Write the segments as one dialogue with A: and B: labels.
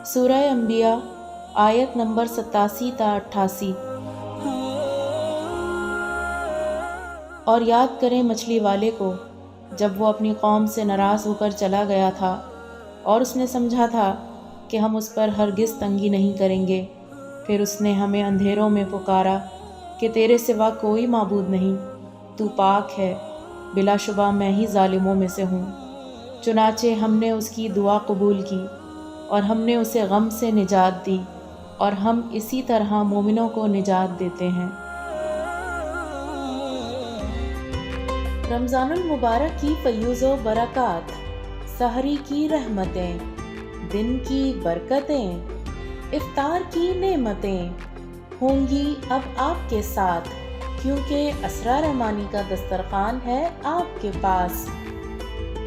A: सूरह अंबिया आयत नंबर 87 ता 88। और याद करें मछली वाले को जब वो अपनी कौम से नाराज़ होकर चला गया था और उसने समझा था कि हम उस पर हरगिज़ तंगी नहीं करेंगे। फिर उसने हमें अंधेरों में पुकारा कि तेरे सिवा कोई माबूद नहीं, तू पाक है, बिलाशुबा मैं ही ज़ालिमों में से हूँ। चुनाचे हमने उसकी दुआ कबूल की और हमने उसे गम से निजात दी, और हम इसी तरह मोमिनों को निजात देते हैं। रमज़ानुल मुबारक की फ़यूज़ो बरक़ात, सहरी की रहमतें, दिन की बरकतें, इफ्तार की नेमतें होंगी अब आपके साथ, क्योंकि असरा रहमानी का दस्तरखान है आपके पास।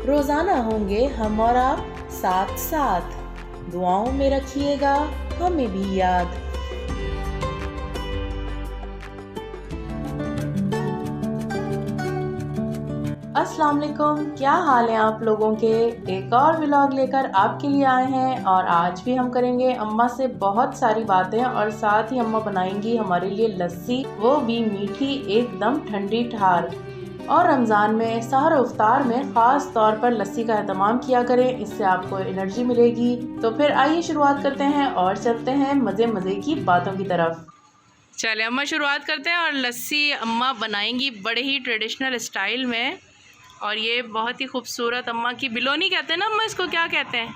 A: रोज़ाना होंगे हम और आप साथ साथ, दुआओं में रखिएगा हमें भी याद। अस्सलाम वालेकुम, क्या हाल है आप लोगों के। एक और व्लॉग लेकर आपके लिए आए हैं और आज भी हम करेंगे अम्मा से बहुत सारी बातें और साथ ही अम्मा बनाएंगी हमारे लिए लस्सी, वो भी मीठी एकदम ठंडी ठार। और रमज़ान में सहर और इफ्तार में ख़ास तौर पर लस्सी का एहतमाम किया करें, इससे आपको एनर्जी मिलेगी। तो फिर आइए शुरुआत करते हैं और चलते हैं मज़े मज़े की बातों की तरफ। चले अम्मा शुरुआत करते हैं। और लस्सी अम्मा बनाएंगी बड़े ही ट्रेडिशनल स्टाइल में, और ये बहुत ही खूबसूरत अम्मा की बिलोनी कहते हैं ना अम्मा, इसको क्या कहते हैं?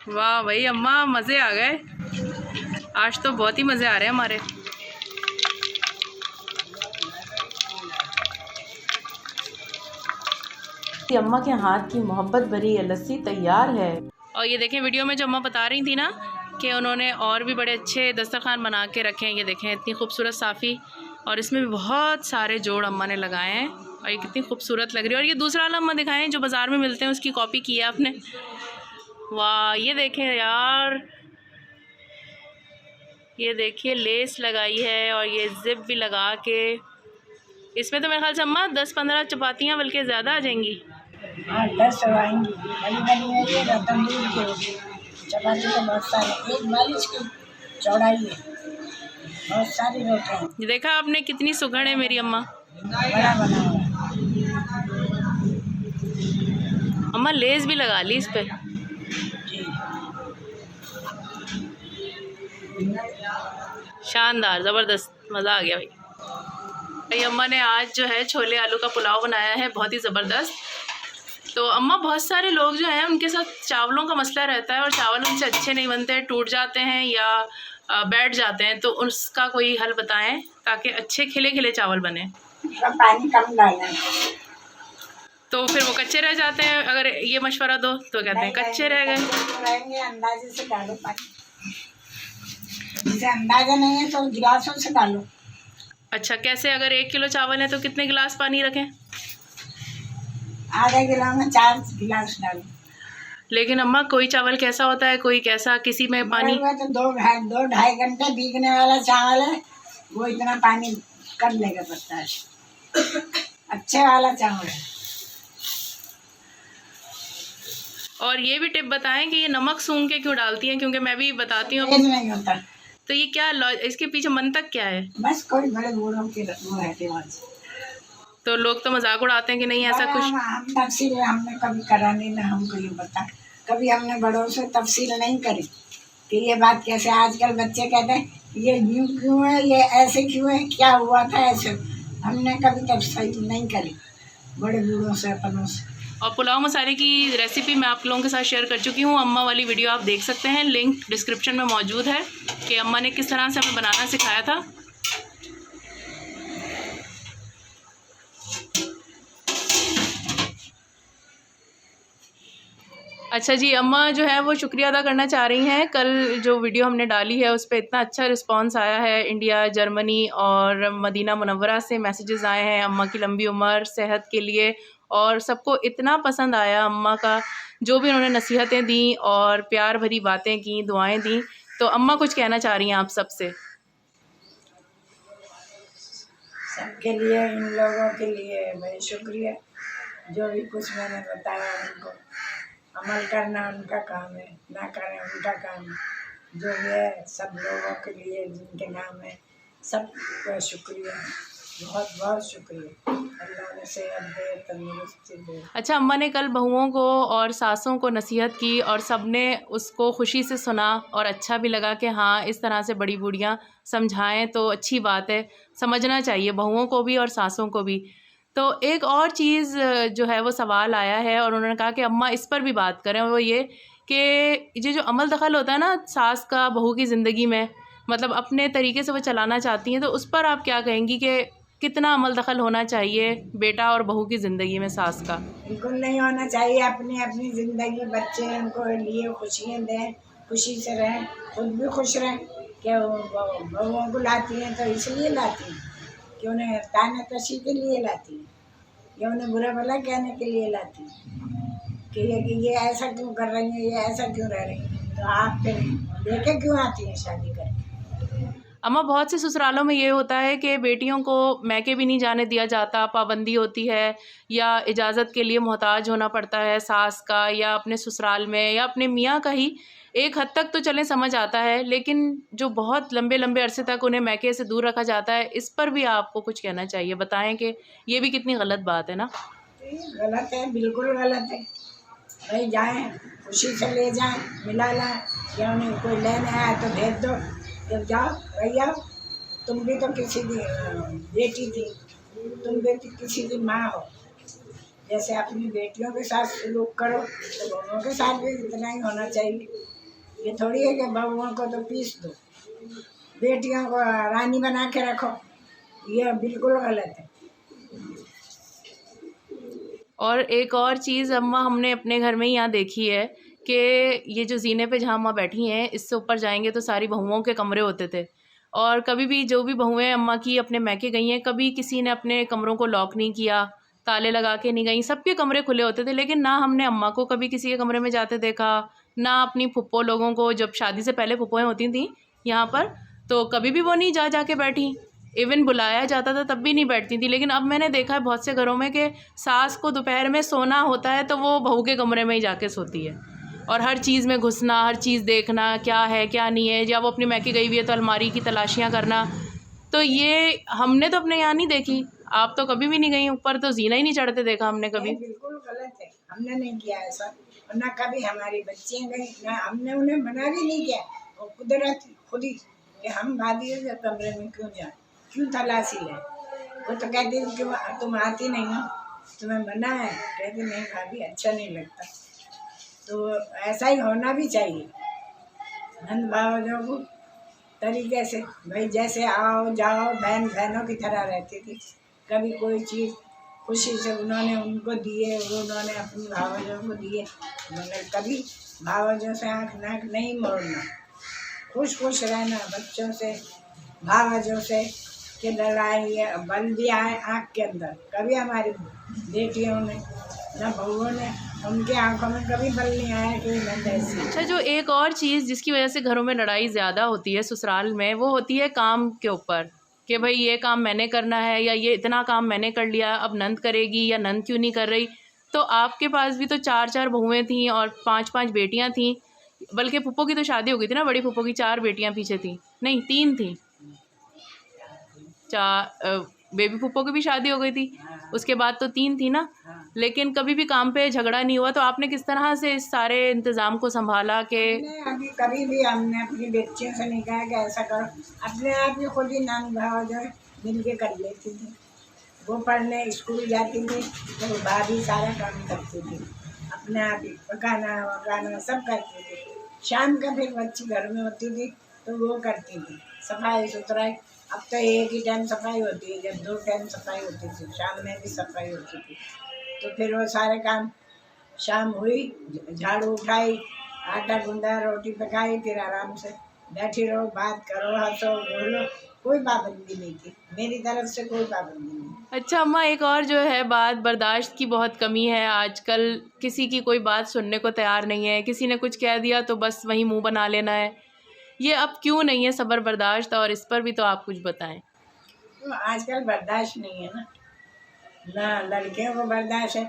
A: वाह भाई अम्मा, मज़े आ गए। आज तो बहुत ही मज़े आ रहे हैं हमारे। अम्मा के हाथ की मोहब्बत भरी ये लस्सी तैयार है। और ये देखें, वीडियो में जो अम्मा बता रही थी ना कि उन्होंने और भी बड़े अच्छे दस्तरखान बना के रखे हैं। ये देखें इतनी खूबसूरत साफ़ी, और इसमें भी बहुत सारे जोड़ अम्मा ने लगाए हैं और ये कितनी खूबसूरत लग रही है। और ये दूसरा वाला अम्मा दिखाएं जो बाज़ार में मिलते हैं, उसकी कॉपी की है आपने। वाह, ये देखें यार, ये देखिए लेस लगाई है और ये जिप भी लगा के। इसमें तो मेरे ख्याल से अम्मा 10-15 चपातियाँ बल्कि ज़्यादा आ जाएंगी।
B: 10 आएंगी, चपाती तो बहुत सारी, एक मालिश की चौड़ाई है, बहुत सारी रोटियाँ।
A: ये देखा आपने कितनी सुघड़ है मेरी अम्मा।
B: बड़ा बना हुआ
A: अम्मा लेस भी लगा ली इस पे। शानदार, ज़बरदस्त, मज़ा आ गया भाई। अम्मा ने आज जो है छोले आलू का पुलाव बनाया है, बहुत ही ज़बरदस्त। तो अम्मा, बहुत सारे लोग जो हैं उनके साथ चावलों का मसला रहता है और चावल उनसे अच्छे नहीं बनते, टूट जाते हैं या बैठ जाते हैं, तो उसका कोई हल बताएं ताकि अच्छे खिले खिले चावल बने।
B: पानी कम डालना,
A: तो फिर वो कच्चे रह जाते हैं। अगर ये मशवरा दो तो कहते हैं कच्चे रह गए।
B: अंदाजे से डालो पानी, जिसे अंदाजा नहीं है तो गिलासों से डालो।
A: अच्छा, कैसे? अगर 1 किलो चावल है तो कितने गिलास पानी रखें?
B: आधा गिलास में 4 गिलास डालो।
A: लेकिन अम्मा, कोई चावल कैसा होता है, कोई कैसा, किसी में पानी।
B: तो 2-2.5 घंटे भीगने वाला चावल है, वो इतना पानी कर लेगा, पड़ता है। अच्छे वाला चावल है।
A: और ये भी टिप बताएं कि ये नमक सूंघ के क्यों डालती हैं, क्योंकि मैं भी बताती हूँ।
B: नहीं होता
A: तो ये क्या इसके पीछे मंतक क्या है?
B: बस कोई बड़े बूढ़ों के वो रहते हैं।
A: तो लोग तो मजाक उड़ाते हैं कि नहीं ऐसा कुछ।
B: हम तफसील हमने कभी करा नहीं ना, हमको ये बता, कभी हमने बड़ों से तफसील नहीं करी कि ये बात कैसे। आजकल बच्चे कहते हैं ये यूँ क्यों है, ये ऐसे क्यों है, क्या हुआ था ऐसे। हमने कभी तफसील नहीं करी बड़े बूढ़ों से अपनों से।
A: और पुलाव मसाले की रेसिपी मैं आप लोगों के साथ शेयर कर चुकी हूँ, अम्मा वाली वीडियो आप देख सकते हैं, लिंक डिस्क्रिप्शन में मौजूद है कि अम्मा ने किस तरह से हमें बनाना सिखाया था। अच्छा जी, अम्मा जो है वो शुक्रिया अदा करना चाह रही हैं, कल जो वीडियो हमने डाली है उस पर इतना अच्छा रिस्पांस आया है, इंडिया, जर्मनी और मदीना मुनव्वरा से मैसेजेस आए हैं अम्मा की लंबी उम्र, सेहत के लिए, और सबको इतना पसंद आया अम्मा का जो भी उन्होंने नसीहतें दी और प्यार भरी बातें की, दुआएं दी। तो अम्मा कुछ कहना चाह रही हैं आप सबसे।
B: सबके लिए, इन लोगों के लिए भाई शुक्रिया, जो भी कुछ मैंने बताया उनको अमल करना उनका काम है, ना करें उनका काम है। जो भी है सब लोगों के लिए जिनके नाम है, सबका शुक्रिया, बहुत बहुत शुक्रिया। अल्लाह ने सेहत दे, तंदुरुस्ती दे।
A: अच्छा, अम्मा ने कल बहुओं को और सासों को नसीहत की और सबने उसको खुशी से सुना और अच्छा भी लगा कि हाँ, इस तरह से बड़ी बूढ़ियाँ समझाएं तो अच्छी बात है, समझना चाहिए बहुओं को भी और सासों को भी। तो एक और चीज़ जो है वो सवाल आया है और उन्होंने कहा कि अम्मा इस पर भी बात करें, वो ये कि ये जो अमल दखल होता है ना सास का बहू की ज़िंदगी में, मतलब अपने तरीके से वो चलाना चाहती हैं, तो उस पर आप क्या कहेंगी कि कितना अमल दखल होना चाहिए बेटा और बहू की ज़िंदगी में सास का?
B: बिल्कुल नहीं होना चाहिए। अपनी अपनी ज़िंदगी, बच्चे उनको लिए खुशियाँ दें, खुशी से रहें, खुद भी खुश रहें। क्या बहुओं को लाती हैं तो इसलिए लाती हैं कि उन्हें ताने तशी के लिए लाती हैं, या उन्हें बुरा भला कहने के लिए लाती हैं कि ये ऐसा क्यों कर रही हैं, ये ऐसा क्यों रह रही हैं। तो आप फिर लेके क्यों आती हैं शादी करके।
A: अम्मा बहुत से ससुरालों में ये होता है कि बेटियों को मैके भी नहीं जाने दिया जाता, पाबंदी होती है या इजाज़त के लिए मोहताज होना पड़ता है सास का या अपने ससुराल में या अपने मियाँ का ही। एक हद तक तो चलें समझ आता है, लेकिन जो बहुत लंबे लंबे अरसे तक उन्हें मैके से दूर रखा जाता है, इस पर भी आपको कुछ कहना चाहिए, बताएं कि ये भी कितनी गलत बात है ना।
B: ये गलत है, बिल्कुल गलत है। भाई जाएं, खुशी से ले जाएं, मिला लाएं, या उन्हें कोई लेने आया तो भेज दो, जब जाओ भैया। तुम भी तो किसी की बेटी थी, तुम भी तो किसी की माँ हो। जैसे अपनी बेटियों के साथ सलूक करो तो बहुओं के साथ भी इतना ही होना चाहिए। ये थोड़ी है कि बहुओं को तो पीस दो, बेटियों को रानी बना के रखो, ये बिल्कुल गलत है।
A: और एक और चीज़ अम्मा हमने अपने घर में ही यहाँ देखी है कि ये जो ज़ीने पे जहाँ अम्मा बैठी हैं, इससे ऊपर जाएंगे तो सारी बहुओं के कमरे होते थे, और कभी भी जो भी बहुएं अम्मा की अपने मैके गई हैं, कभी किसी ने अपने कमरों को लॉक नहीं किया, ताले लगा के नहीं गई, सबके कमरे खुले होते थे। लेकिन ना हमने अम्मा को कभी किसी के कमरे में जाते देखा, ना अपनी फुप्पो लोगों को, जब शादी से पहले फुप्पोएँ होती थी यहाँ पर, तो कभी भी वो नहीं जा के बैठी, इवन बुलाया जाता था तब भी नहीं बैठती थी। लेकिन अब मैंने देखा है बहुत से घरों में कि सास को दोपहर में सोना होता है तो वो बहू के कमरे में ही जाके सोती है, और हर चीज़ में घुसना, हर चीज़ देखना क्या है क्या नहीं है, या वो अपनी मैके गई हुई है तो अलमारी की तलाशियाँ करना। तो ये हमने तो अपने यहाँ नहीं देखी, आप तो कभी भी नहीं गई ऊपर, तो जीना ही नहीं चढ़ते देखा हमने कभी।
B: बिल्कुल गलत है, हमने नहीं किया ऐसा, और ना कभी हमारी बच्चियाँ गई, ना हमने उन्हें मना भी नहीं किया। वो कुदरत खुद ही कि हम भाभी के कमरे में क्यों जाए, क्यों तलाशी है। वो तो कहती है कि तुम आती नहीं हो, तुम्हें मना है, कहते नहीं भाभी अच्छा नहीं लगता। तो ऐसा ही होना भी चाहिए नंद भावों को तरीके से। भाई जैसे आओ जाओ बहन बहनों की तरह रहती थी, कभी कोई चीज़ खुशी से उन्होंने उनको दिए, उन्होंने अपनी भावजों को दिए, मगर कभी भावजों से आँख नाक नहीं मोड़ना, खुश खुश रहना बच्चों से, भावजों से कि लड़ाई बल भी आए आँख के अंदर। कभी हमारी बेटियों ने ना बहुओं ने, उनके आंखों में कभी बल नहीं आया कि मैं कैसी।
A: अच्छा, जो एक और चीज़ जिसकी वजह से घरों में लड़ाई ज़्यादा होती है ससुराल में, वो होती है काम के ऊपर, कि भाई ये काम मैंने करना है या ये इतना काम मैंने कर लिया, अब नंद करेगी या नंद क्यों नहीं कर रही। तो आपके पास भी तो 4-4 बहुएँ थीं और 5-5 बेटियाँ थीं, बल्कि फूफो की तो शादी हो गई थी ना, बड़ी फूफो की 4 बेटियाँ पीछे थीं, नहीं 3 थीं, बेबी फूफो की भी शादी हो गई थी,
B: हाँ
A: उसके बाद तो 3 थी ना।
B: हाँ।
A: लेकिन कभी भी काम पे झगड़ा नहीं हुआ, तो आपने किस तरह से इस सारे इंतज़ाम को संभाला कि
B: हमने अभी कभी भी हमने अपनी बच्चियों से नहीं कहा कि ऐसा करो, अपने आप ही खुद ही नाम भाव जो है मिल के कर लेती थी। वो पढ़ने स्कूल जाती थी तो भाभी सारा काम करती थी, अपने आप ही पकाना वकाना सब करती थी। शाम का फिर बच्ची घर में होती थी तो वो करती थी सफाई सुथराई। अब तो एक ही टाइम सफाई होती है, जब 2 टाइम सफाई होती थी, शाम में भी सफाई होती थी। तो फिर वो सारे काम शाम हुई, झाड़ू उठाई, आटा गूंदा, रोटी पकाई, फिर आराम से बैठी रहो, बात करो, हंसो बोलो, कोई पाबंदी नहीं थी मेरी तरफ से, कोई पाबंदी नहीं।
A: अच्छा अम्मा, एक और जो है बात, बर्दाश्त की बहुत कमी है आजकल। किसी की कोई बात सुनने को तैयार नहीं है, किसी ने कुछ कह दिया तो बस वहीं मुंह बना लेना है। ये अब क्यों नहीं है सब्र बर्दाश्त, और इस पर भी तो आप कुछ बताएं।
B: तो आजकल बर्दाश्त नहीं है ना, ना लड़कियों को बर्दाश्त है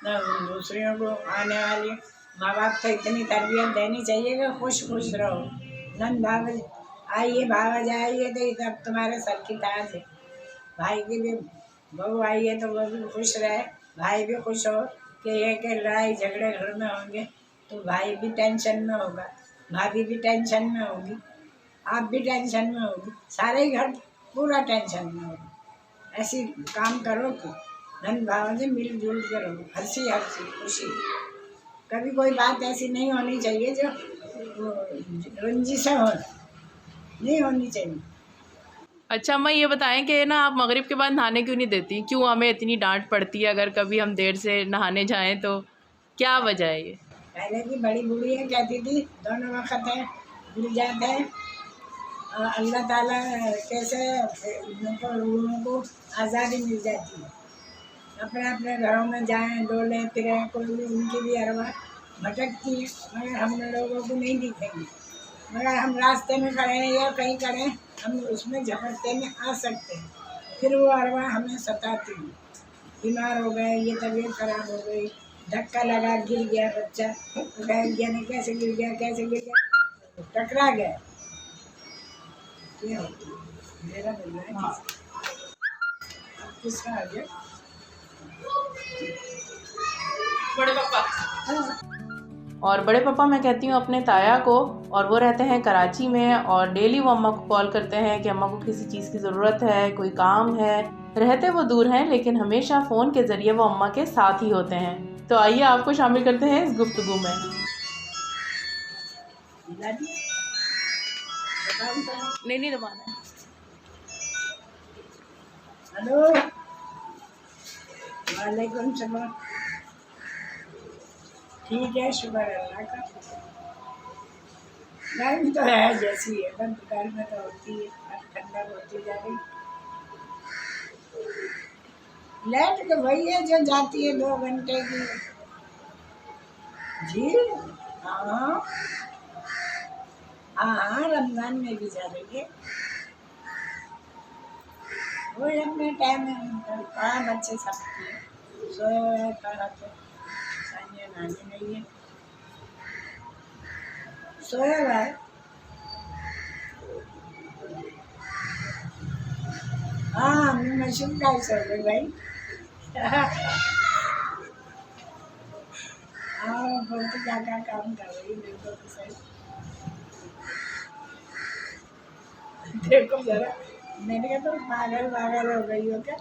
B: ना दूसरियों को। आने वाली माँ बाप को इतनी तरबियत देनी चाहिए कि खुश खुश रहो। नंद भाव आइए, भाव जाइए तो ये सब तुम्हारे सर की ताज है। भाई की भी बहू आई है तो वो भी खुश रहे, भाई भी खुश हो कि ये कि लड़ाई झगड़े घर में होंगे तो भाई भी टेंशन में होगा, भाभी भी टेंशन में होगी, आप भी टेंशन में होगी, सारे ही घर पूरा टेंशन में होगा। ऐसी काम करो कि धन भाव से मिलजुल के रहो, हंसी हंसी खुशी। कभी कोई बात ऐसी नहीं होनी चाहिए जो रंजिशें हो, नहीं होनी चाहिए।
A: अच्छा अम्मा, ये बताएं कि ना आप मगरिब के बाद नहाने क्यों नहीं देती? क्यों हमें इतनी डांट पड़ती है अगर कभी हम देर से नहाने जाएं तो? क्या वजह है ये?
B: पहले की बड़ी बूढ़ियाँ कहती थी दोनों वक्त है, मिल जाते हैं। अल्लाह ताला कैसे उनको लोगों को आज़ादी मिल जाती है, अपने अपने घरों में जाएं, डोलें फिरें, कोई भी उनकी भी अरवा भटकती है, मगर हम लोगों को नहीं दिखेंगे। मगर हम रास्ते में खड़े हैं या कहीं खड़े हैं, हम उसमें झपटते में आ सकते हैं, फिर वो अरवा हमें सताती है। बीमार हो गए, ये तबीयत खराब हो गई, धक्का लगा, गिर गया बच्चा, तो कह नहीं कैसे गिर गया, कैसे गिर गया, टकरा गया। ये होती है मेरा बोलना है। हाँ। किसका आ गया?
A: बड़े पापा। और बड़े पापा मैं कहती हूँ अपने ताया को, और वो रहते हैं कराची में, और डेली वो अम्मा को कॉल करते हैं कि अम्मा को किसी चीज़ की ज़रूरत है, कोई काम है। रहते वो दूर हैं लेकिन हमेशा फ़ोन के ज़रिए वो अम्मा के साथ ही होते हैं। तो आइए आपको शामिल करते हैं इस गुफ्तगू में। नहीं दबाना है।
B: हेलो, वालेकुम सलाम। ठीक है, शुक्र अल्लाह का। गर्मी तो है जैसी है, बंद गर्मी तो होती है, ठंडा होती जा रही। लाइट तो वही है जो जाती है 2 घंटे की। जी हाँ हाँ, रमजान में भी जा रही है। वो अपने टाइम में कहाँ बच्चे सबके सोए हुए, कहा तो सानिया नानी नहीं है, सोया हुआ है। हाँ, मशीन का ही सो गई भाई। हाँ, बोलते क्या क्या काम कर रही है, देखो तो सही, देखो जरा। मैंने कहा तो पागल हो गई हो क्या?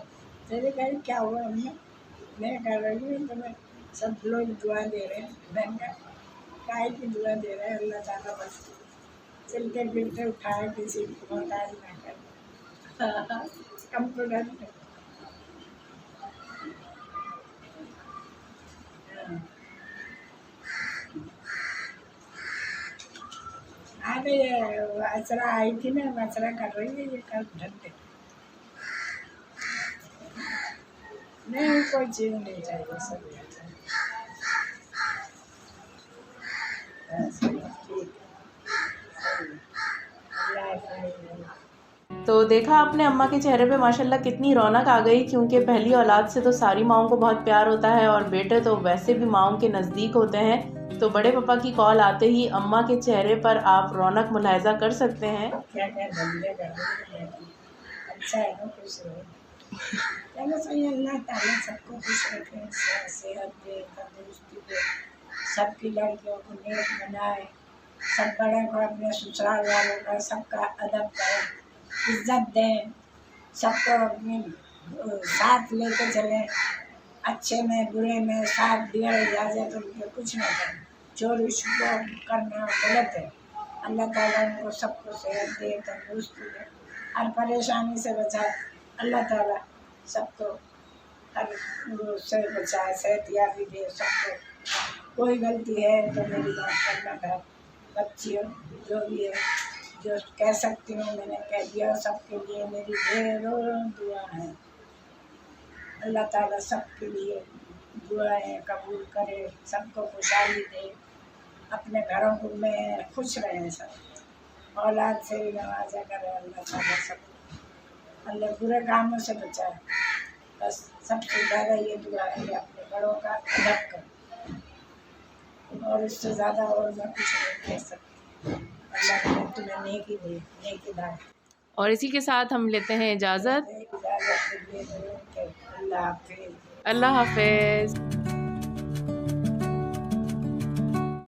B: तेरे कहीं क्या हुआ? हमने मैं कर रही हूँ तो मैं सब लोग दुआ दे रहे हैं, मैंने कहा काय की दुआ दे रहे हैं, अल्लाह ताला बस चलते फिरते उठाए, किसी को मोहताज ना कर। कंप्यूटर में अरे असरा आई थी ना, असरा कर रही है ये कल घंटे। नहीं, कोई चीज़ नहीं चाहिए, सब
A: तो देखा आपने अम्मा के चेहरे पे माशाल्लाह कितनी रौनक आ गई, क्योंकि पहली औलाद से तो सारी माओं को बहुत प्यार होता है, और बेटे तो वैसे भी माओं के नज़दीक होते हैं। तो बड़े पापा की कॉल आते ही अम्मा के चेहरे पर आप रौनक मुलाहिजा कर सकते हैं।
B: क्या क्या धंधे कर रही है, अच्छा है ना, खुश रहो। चलो सही, अल्लाह ताला सबको खुश रखे, सेहत दे, तंदुरुस्ती दे, सबकी लड़कियों को नेक बनाए, सब बड़े को अपने ससुराल वालों का सबका अदब करें, इज्जत दें, सबको अपने साथ लेके चलें, अच्छे में बुरे में साथ दिया इजाज़त उनके कुछ ना करें, चोरी छुपा करना गलत है। अल्लाह ताला उनको सबको सेहत दे, तंदुरुस्ती दे, हर परेशानी से बचाए। अल्लाह ताला सबको हर से बचाए, सेहत याबी दे सबको। कोई गलती है तो मेरी बात करना था, बच्चियों जो भी है, जो कह सकती हूँ मैंने कह दिया। सबके लिए मेरी ढेरों दुआ है। अल्लाह ताला सबके लिए दुआएं कबूल करे, सबको खुशहाली दे, अपने घरों को में खुश रहें सब, औलाद से भी नवाजा करे अल्लाह ताला सबको, अल्लाह बुरे कामों से बचाए। बस सबसे ज़्यादा ये दुआ है कि अपने बड़ों का अदब करें, और इससे ज़्यादा और मैं कुछ नहीं कह सकती। अल्लाह तुम्हें नेकी दे, नेकी दान।
A: और इसी के साथ हम लेते हैं इजाज़त।
B: इजाज़त दीजिए, अल्लाह हाफिज़।
A: अल्लाह हाफ़िज़।